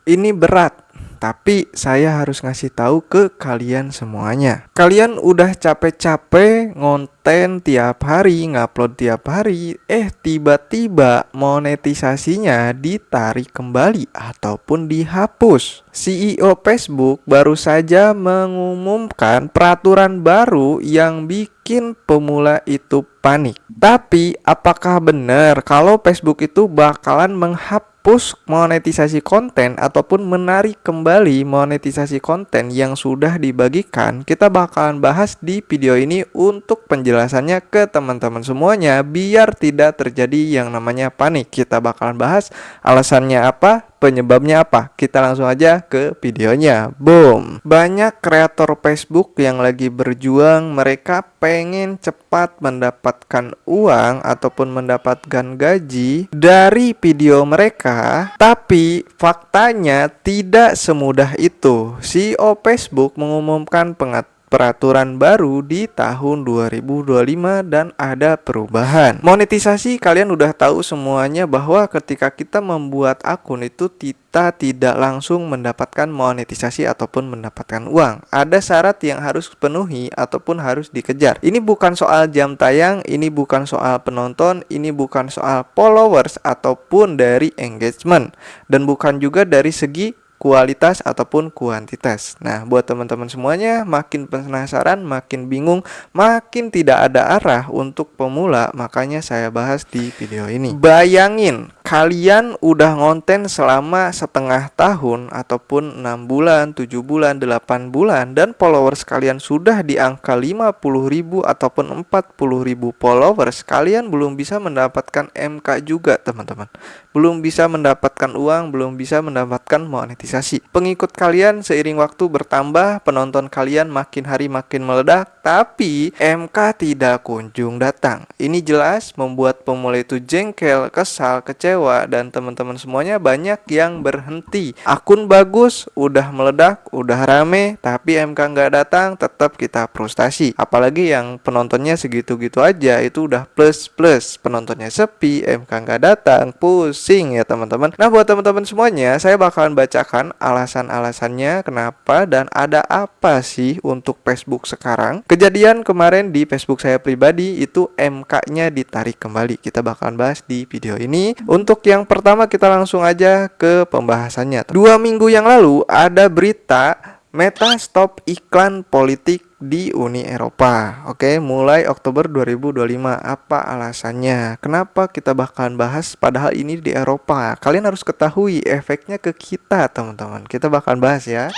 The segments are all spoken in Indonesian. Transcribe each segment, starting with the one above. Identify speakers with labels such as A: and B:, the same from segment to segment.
A: Ini berat, tapi saya harus ngasih tahu ke kalian semuanya. Kalian udah capek-capek ngonten tiap hari, ngupload tiap hari, tiba-tiba monetisasinya ditarik kembali ataupun dihapus. CEO Facebook baru saja mengumumkan peraturan baru yang bikin pemula itu panik. Tapi apakah benar kalau Facebook itu bakalan menghapus monetisasi konten ataupun menarik kembali monetisasi konten yang sudah dibagikan? Kita bakalan bahas di video ini untuk penjelasannya ke teman-teman semuanya biar tidak terjadi yang namanya panik. Kita bakalan bahas alasannya apa, penyebabnya apa. Kita langsung aja ke videonya. Boom. Banyak kreator Facebook yang lagi berjuang, mereka pengen cepat mendapatkan uang ataupun mendapatkan gaji dari video mereka, tapi faktanya tidak semudah itu. CEO Facebook mengumumkan peraturan baru di tahun 2025 dan ada perubahan. Monetisasi kalian udah tahu semuanya bahwa ketika kita membuat akun itu kita tidak langsung mendapatkan monetisasi ataupun mendapatkan uang. Ada syarat yang harus penuhi ataupun harus dikejar. Ini bukan soal jam tayang, ini bukan soal penonton, ini bukan soal followers ataupun dari engagement, dan bukan juga dari segi kualitas ataupun kuantitas. Nah, buat teman-teman semuanya makin penasaran, makin bingung, makin tidak ada arah untuk pemula, makanya saya bahas di video ini. Bayangin, kalian udah ngonten selama setengah tahun ataupun 6 bulan, 7 bulan, 8 bulan, dan followers kalian sudah di angka 50.000 ataupun 40.000 followers, kalian belum bisa mendapatkan MK juga, teman-teman. Belum bisa mendapatkan uang, belum bisa mendapatkan monetisasi. Pengikut kalian seiring waktu bertambah, penonton kalian makin hari makin meledak, tapi MK tidak kunjung datang. Ini jelas membuat pemula itu jengkel, kesal, kecewa, dan teman-teman semuanya banyak yang berhenti. Akun bagus, udah meledak, udah rame, tapi MK nggak datang, tetap kita frustasi. Apalagi yang penontonnya segitu-gitu aja, itu udah plus-plus. Penontonnya sepi, MK nggak datang, pusing ya teman-teman. Nah, buat teman-teman semuanya, saya bakalan bacakan alasan-alasannya kenapa dan ada apa sih untuk Facebook sekarang. Kejadian kemarin di Facebook saya pribadi itu MK-nya ditarik kembali. Kita bakalan bahas di video ini. Untuk yang pertama kita langsung aja ke pembahasannya. 2 minggu yang lalu ada berita Meta stop iklan politik di Uni Eropa. Oke, mulai Oktober 2025. Apa alasannya? Kenapa kita bakalan bahas padahal ini di Eropa? Kalian harus ketahui efeknya ke kita, teman-teman. Kita bakalan bahas ya.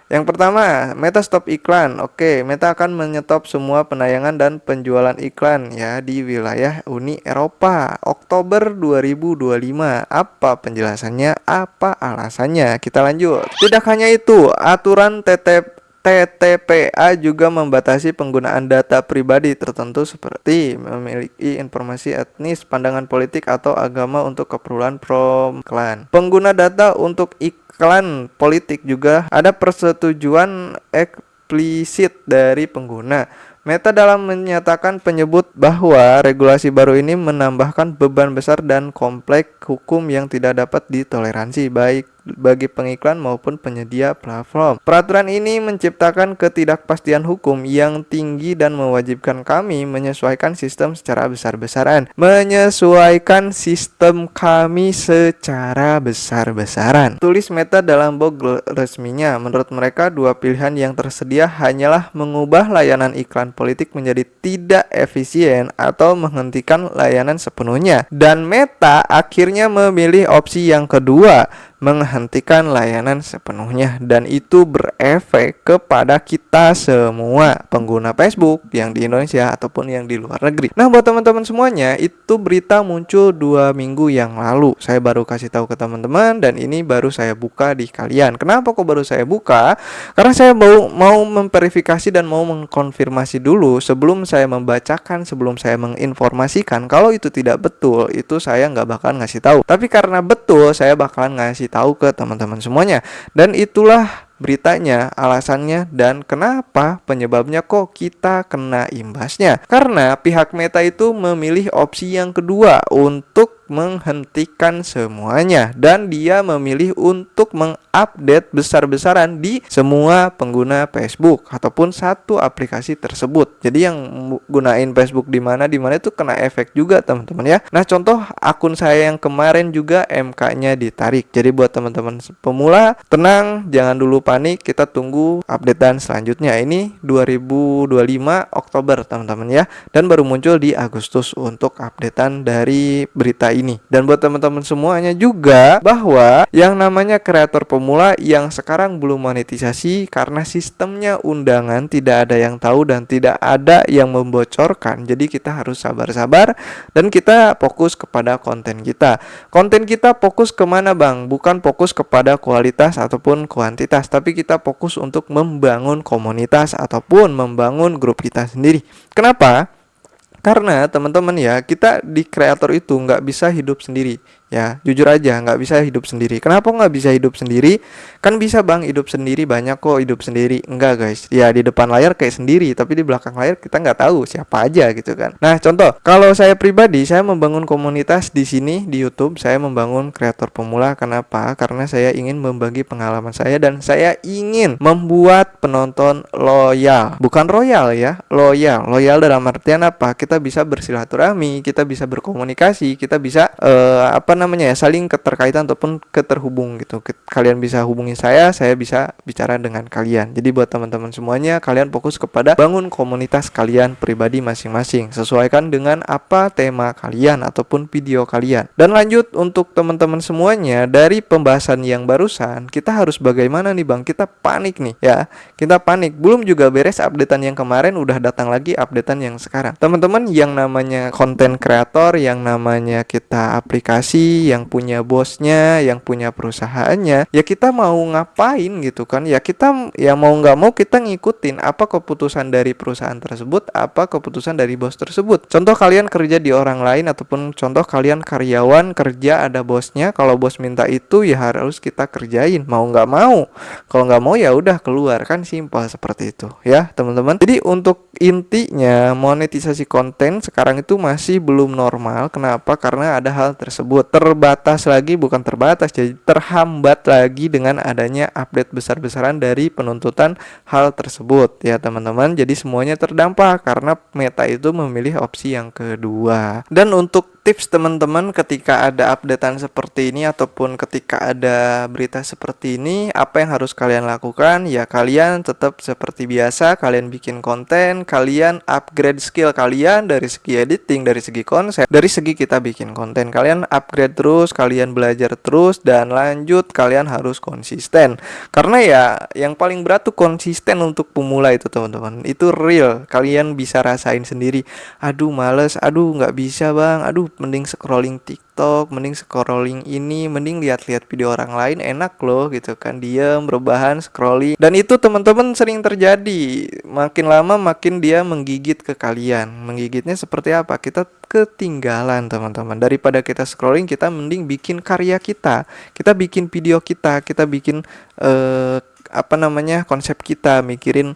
A: Yang pertama, Meta stop iklan. Oke, Meta akan menyetop semua penayangan dan penjualan iklan ya di wilayah Uni Eropa Oktober 2025. Apa penjelasannya? Apa alasannya? Kita lanjut. Tidak hanya itu, aturan TTPA juga membatasi penggunaan data pribadi tertentu seperti memiliki informasi etnis, pandangan politik, atau agama untuk keperluan iklan. Pengguna data untuk iklan politik juga ada persetujuan eksplisit dari pengguna. Meta dalam menyatakan penyebut bahwa regulasi baru ini menambahkan beban besar dan kompleks hukum yang tidak dapat ditoleransi baik bagi pengiklan maupun penyedia platform. Peraturan ini menciptakan ketidakpastian hukum yang tinggi dan mewajibkan kami menyesuaikan sistem secara besar-besaran. Tulis Meta dalam blog resminya. Menurut mereka, dua pilihan yang tersedia hanyalah mengubah layanan iklan politik menjadi tidak efisien atau menghentikan layanan sepenuhnya. Dan Meta akhirnya memilih opsi yang kedua, menghentikan layanan sepenuhnya, dan itu berefek kepada kita semua pengguna Facebook yang di Indonesia ataupun yang di luar negeri. Nah, buat teman-teman semuanya, itu berita muncul 2 minggu yang lalu. Saya baru kasih tahu ke teman-teman dan ini baru saya buka di kalian. Kenapa kok baru saya buka? Karena saya mau memverifikasi dan mau mengkonfirmasi dulu sebelum saya membacakan, sebelum saya menginformasikan. Kalau itu tidak betul, itu saya nggak bakalan ngasih tahu. Tapi karena betul, saya bakalan ngasih tahu ke teman-teman semuanya. Dan itulah beritanya, alasannya, dan kenapa penyebabnya kok kita kena imbasnya. Karena pihak Meta itu memilih opsi yang kedua untuk menghentikan semuanya, dan dia memilih untuk mengupdate besar-besaran di semua pengguna Facebook ataupun satu aplikasi tersebut. Jadi yang gunain Facebook di mana itu kena efek juga teman-teman ya. Nah, contoh akun saya yang kemarin juga MK-nya ditarik. Jadi buat teman-teman pemula, tenang, jangan dulu panik, kita tunggu updatean selanjutnya. Ini 2025 Oktober teman-teman ya, dan baru muncul di Agustus untuk updatean dari berita ini. Dan buat teman-teman semuanya juga, bahwa yang namanya kreator pemula yang sekarang belum monetisasi karena sistemnya undangan, tidak ada yang tahu dan tidak ada yang membocorkan. Jadi kita harus sabar-sabar dan kita fokus kepada konten kita. Konten kita fokus kemana bang? Bukan fokus kepada kualitas ataupun kuantitas, tapi kita fokus untuk membangun komunitas ataupun membangun grup kita sendiri. Kenapa? Karena teman-teman ya, kita di kreator itu nggak bisa hidup sendiri. Ya, jujur aja nggak bisa hidup sendiri. Kenapa nggak bisa hidup sendiri? Kan bisa bang, hidup sendiri banyak kok hidup sendiri. Enggak guys, ya di depan layar kayak sendiri, tapi di belakang layar kita nggak tahu siapa aja gitu kan. Nah contoh, kalau saya pribadi, saya membangun komunitas di sini di YouTube. Saya membangun kreator pemula. Kenapa? Karena saya ingin membagi pengalaman saya dan saya ingin membuat penonton loyal. Bukan royal ya, loyal. Loyal dalam artian apa? Kita bisa bersilaturahmi, kita bisa berkomunikasi, kita bisa saling keterkaitan ataupun keterhubung gitu. Kalian bisa hubungi saya bisa bicara dengan kalian. Jadi buat teman-teman semuanya, kalian fokus kepada bangun komunitas kalian pribadi masing-masing, sesuaikan dengan apa tema kalian ataupun video kalian. Dan lanjut untuk teman-teman semuanya, dari pembahasan yang barusan, kita harus bagaimana nih bang? Kita panik nih ya, kita panik. Belum juga beres updatean yang kemarin, udah datang lagi updatean yang sekarang. Teman-teman yang namanya konten kreator, yang namanya kita aplikasi, yang punya bosnya, yang punya perusahaannya, ya kita mau ngapain gitu kan? Ya kita ya mau nggak mau kita ngikutin apa keputusan dari perusahaan tersebut, apa keputusan dari bos tersebut. Contoh kalian kerja di orang lain ataupun contoh kalian karyawan kerja ada bosnya, kalau bos minta itu ya harus kita kerjain, mau nggak mau. Kalau nggak mau ya udah keluar, kan simpel seperti itu ya teman-teman. Jadi untuk intinya monetisasi konten sekarang itu masih belum normal. Kenapa? Karena ada hal tersebut. Terbatas lagi, bukan terbatas, jadi terhambat lagi dengan adanya update besar-besaran dari penuntutan hal tersebut ya teman-teman. Jadi semuanya terdampak karena Meta itu memilih opsi yang kedua. Dan untuk tips teman-teman ketika ada updatean seperti ini ataupun ketika ada berita seperti ini, apa yang harus kalian lakukan? Ya kalian tetap seperti biasa, kalian bikin konten, kalian upgrade skill kalian dari segi editing, dari segi konsep, dari segi kita bikin konten. Kalian upgrade terus, kalian belajar terus, dan lanjut kalian harus konsisten. Karena ya yang paling berat tuh konsisten untuk pemula itu teman-teman. Itu real, kalian bisa rasain sendiri. Aduh males, aduh nggak bisa bang, aduh mending scrolling TikTok, mending scrolling ini, mending lihat-lihat video orang lain, enak loh gitu kan, diam, rebahan, scrolling. Dan itu teman-teman sering terjadi. Makin lama makin dia menggigit ke kalian. Menggigitnya seperti apa? Kita ketinggalan teman-teman. Daripada kita scrolling, kita mending bikin karya kita. Kita bikin video kita bikin konsep kita, mikirin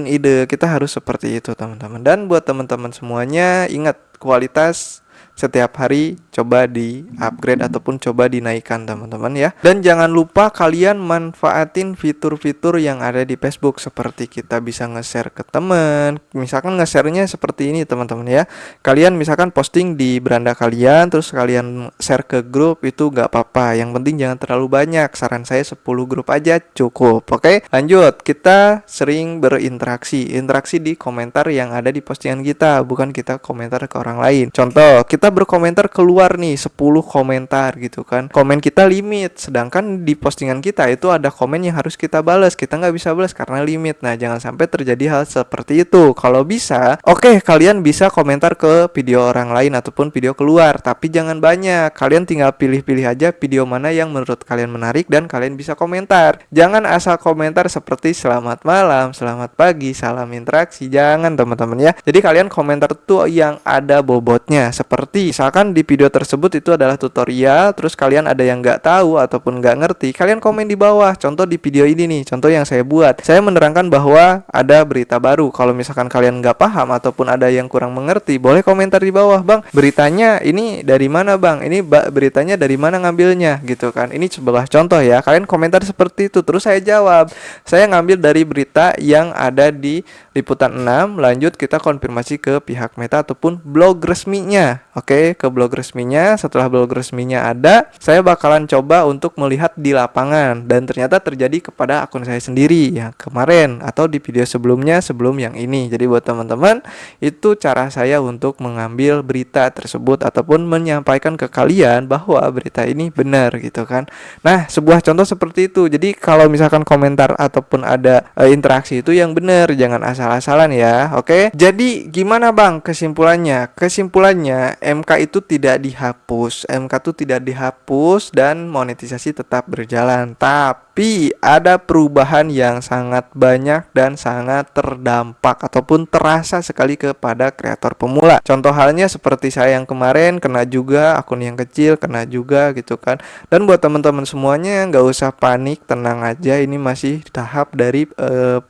A: ide. Kita harus seperti itu teman-teman. Dan buat teman-teman semuanya, ingat kualitas setiap hari coba di upgrade ataupun coba dinaikkan teman-teman ya. Dan jangan lupa kalian manfaatin fitur-fitur yang ada di Facebook, seperti kita bisa nge-share ke teman. Misalkan nge-share-nya seperti ini teman-teman ya. Kalian misalkan posting di beranda kalian, terus kalian share ke grup, itu gak apa-apa. Yang penting jangan terlalu banyak. Saran saya 10 grup aja cukup. Oke, lanjut. Kita sering berinteraksi. Interaksi di komentar yang ada di postingan kita, bukan kita komentar ke orang lain. Contoh, kita berkomentar keluar nih 10 komentar gitu kan, komen kita limit, sedangkan di postingan kita itu ada komen yang harus kita balas, kita nggak bisa balas karena limit. Nah jangan sampai terjadi hal seperti itu. Kalau bisa, oke, kalian bisa komentar ke video orang lain ataupun video keluar, tapi jangan banyak. Kalian tinggal pilih-pilih aja video mana yang menurut kalian menarik dan kalian bisa komentar. Jangan asal komentar seperti selamat malam, selamat pagi, salam interaksi. Jangan teman-teman ya. Jadi kalian komentar tuh yang ada bobotnya, seperti ngerti. Misalkan di video tersebut itu adalah tutorial, terus kalian ada yang nggak tahu ataupun nggak ngerti, kalian komen di bawah. Contoh di video ini nih, contoh yang saya buat, saya menerangkan bahwa ada berita baru. Kalau misalkan kalian nggak paham ataupun ada yang kurang mengerti, boleh komentar di bawah, bang, beritanya ini dari mana bang, ini beritanya dari mana ngambilnya gitu kan. Ini sebuah contoh ya, kalian komentar seperti itu, terus saya jawab. Saya ngambil dari berita yang ada di Liputan 6, lanjut kita konfirmasi ke pihak Meta ataupun blog resminya. Oke, ke blog resminya. Setelah blog resminya ada, saya bakalan coba untuk melihat di lapangan, dan ternyata terjadi kepada akun saya sendiri yang kemarin atau di video sebelumnya sebelum yang ini. Jadi buat teman-teman, itu cara saya untuk mengambil berita tersebut ataupun menyampaikan ke kalian bahwa berita ini benar gitu kan. Nah, sebuah contoh seperti itu. Jadi kalau misalkan komentar ataupun ada interaksi itu yang benar, jangan asal-asalan ya. Oke. Jadi gimana bang kesimpulannya? Kesimpulannya MK itu tidak dihapus. MK itu tidak dihapus dan monetisasi tetap berjalan. Tapi ada perubahan yang sangat banyak dan sangat terdampak ataupun terasa sekali kepada kreator pemula. Contoh halnya seperti saya yang kemarin kena juga, akun yang kecil kena juga gitu kan. Dan buat teman-teman semuanya nggak usah panik, tenang aja. Ini masih tahap dari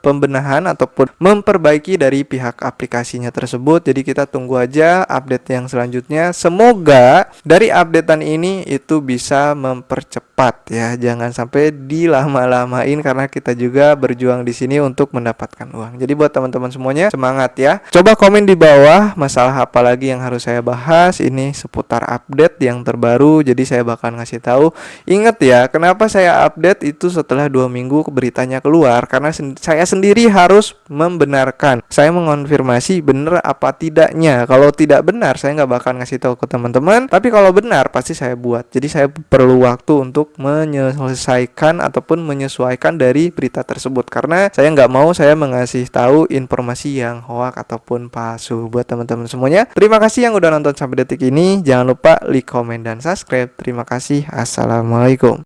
A: pembenahan ataupun memperbaiki dari pihak aplikasinya tersebut. Jadi kita tunggu aja update yang selanjutnya. Semoga dari updatean ini itu bisa mempercepat ya. Jangan sampai dilama-lamain karena kita juga berjuang di sini untuk mendapatkan uang. Jadi buat teman-teman semuanya semangat ya. Coba komen di bawah masalah apa lagi yang harus saya bahas. Ini seputar update yang terbaru. Jadi saya bakal ngasih tahu. Ingat ya, kenapa saya update itu setelah 2 minggu beritanya keluar, karena saya sendiri harus membenarkan. Saya mengonfirmasi benar apa tidaknya. Kalau tidak benar, saya nggak bakal ngasih tahu ke teman-teman. Tapi kalau benar, pasti saya buat. Jadi saya perlu waktu untuk menyelesaikan ataupun menyesuaikan dari berita tersebut, karena saya nggak mau saya mengasih tahu informasi yang hoak ataupun palsu. Buat teman-teman semuanya, terima kasih yang udah nonton sampai detik ini. Jangan lupa like, comment, dan subscribe. Terima kasih. Assalamualaikum.